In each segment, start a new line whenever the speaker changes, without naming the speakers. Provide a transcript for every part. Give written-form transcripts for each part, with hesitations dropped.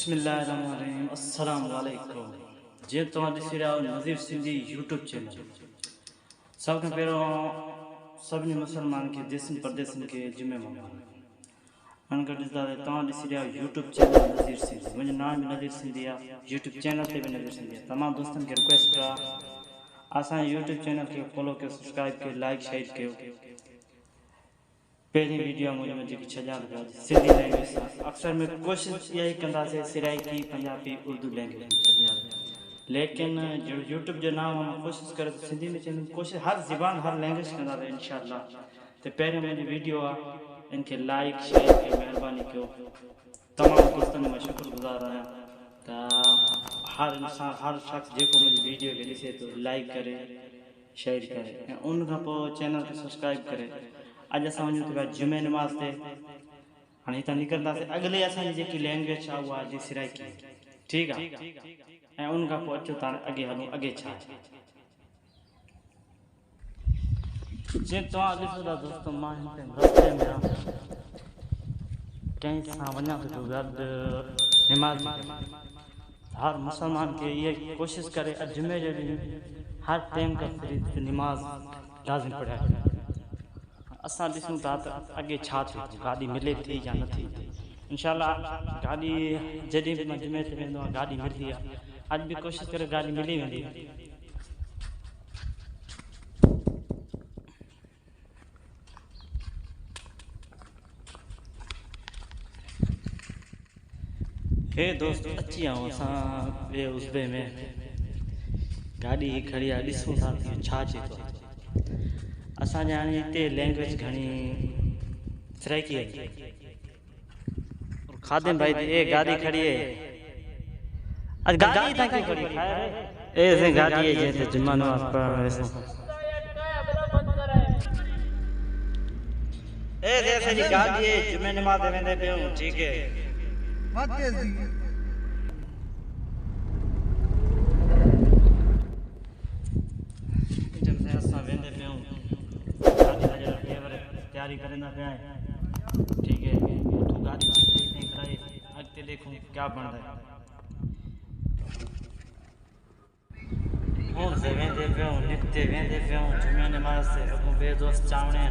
बिस्मिल्लाहिर्रहमानिर्रहीम अस्सलाम वालेकुम। जे तो ॾिसी रहिया नज़ीर सिंधी यूट्यूब चैनल। सब खां पहिरियों सभिनी मुसलमान के देशनि परदेसनि के जुमे मुबारक। उनखां ॾिसंदा तव्हां ॾिसी रहिया यूट्यूब चैनल नज़ीर सिंधी। मुंहिंजो नाम बि नज़ीर सिंधी आहे। यूट्यूब चैनल ते बि नज़ीर सिंधी आहे। तमामु दोस्तनि खे रिक्वेस्ट आहे असांजे यूट्यूब चैनल खे फॉलो कयो, सब्सक्राइब कयो, लाइक शेयर कयो। पहली वीडियो मुझे जेकी छॼा सिंधी लैंग्वेज सां अक्सर में कोशिश इहा ई कंदासीं सिराइकी पंजाबी उर्दू लैंग्वेज में छॼा, लेकिन जो यूट्यूब जो नाम मां कोशिश करे तो सिंधी में चवंदुमि कोशिश हर ज़बान हर लैंग्वेज कंदासीं इंशाअल्लाह। तो पहिरियों मुंहिंजी वीडियो आहे, इनके लाइक शेयर कयो, महिरबानी कयो। तमामु दोस्तनि मां शुक्रगुज़ार आहियां त हर इंसान हर शख़्स जेको मुंहिंजी वीडियो खे ॾिसे थो लाइक करे शेयर करे ऐं उन खां पोइ चैनल खे सब्सक्राइब करे। अॼु असां वञूं था जुमे नमाज़ ते। हाणे हितां निकिरंदासीं अॻिले असांजी जेकी लैंग्वेज आहे उहा आहे सिराइकी, ठीकु आहे। ऐं उन खां पोइ अचो था अॻे हलूं, अॻे छा आहे। जीअं तव्हां ॾिसो था दोस्तो, मां हिते रस्ते में कंहिं सां वञा थो गॾु नमाज़ में। हर मुसलमान खे इहा कोशिशि करे जुमे जे ॾींहुं हर टाइम खां फ्री नमाज़ लाज़िम पढ़ाए। असां ॾिसूं था त अॻे छा थिए, गाॾी मिले थी या नथी। इंशाअल्लाह गाॾी जॾहिं बि मां जुमे ते वेंदो आहियां गाॾी मिलंदी आहे। अॼु बि कोशिशि करे गाॾी मिली वेंदी आहे। हे दोस्त अची आऊं असां ॿिए उस्बे में गाॾी खड़ी आहे, ॾिसूं था छा चए थो। असांजे हाणे हिते लैंग्वेज घणी सराइकी है। खादिम भाई ए गाड़ी खड़ी है, आज गाड़ी था क्यों खड़ी है? ऐसे गाड़ी है जैसे जुम्मा पर ऐसे ए जैसे जी गाड़ी है जुम्मे नमाज वेंदे पे हूं, ठीक है। मत तेजी जब से असां वेंदे पे हूं तैयारी करना पे आए, ठीक है। तू गाड़ी ठीक नहीं कराए, अगते देखूं क्या बन रहा है। हूं से वेंदे पे हूं, निकते वेंदे पे हूं जुमे नमाज से अगू बे दोस्त चावणे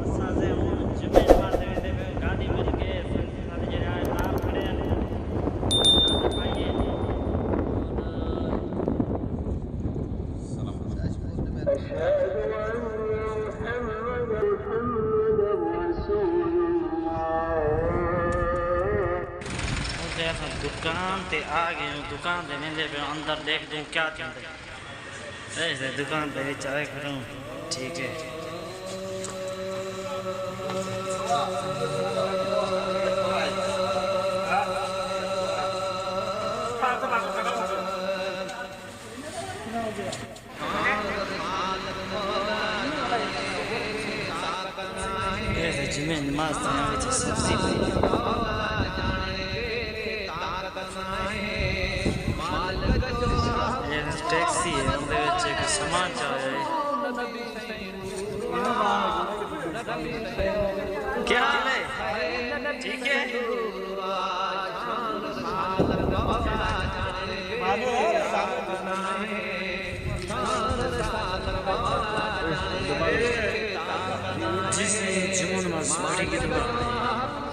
असां से हूं जुमे नमाज वेंदे पे गाड़ी मिल के सारे जे नाम खड़े हैं भाई। सलाम दुकान ते आ गए। दुकान ते वेंदे पे अंदर देख दूं क्या चलता है। ऐसे दुकान पे चाय करूं, ठीक है। ऐसे जुमे नमाज से सब्जी टैक्सी है, उनके बच्चे का सामान चाहिए। क्या हाल है, ठीक है। जिस जुम्मन में सवारी की दुआ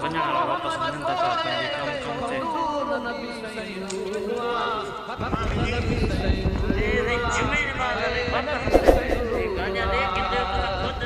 बना वापस नंदा का काम थे। जुमे नमाज वाले गाड़ियां लेके खुद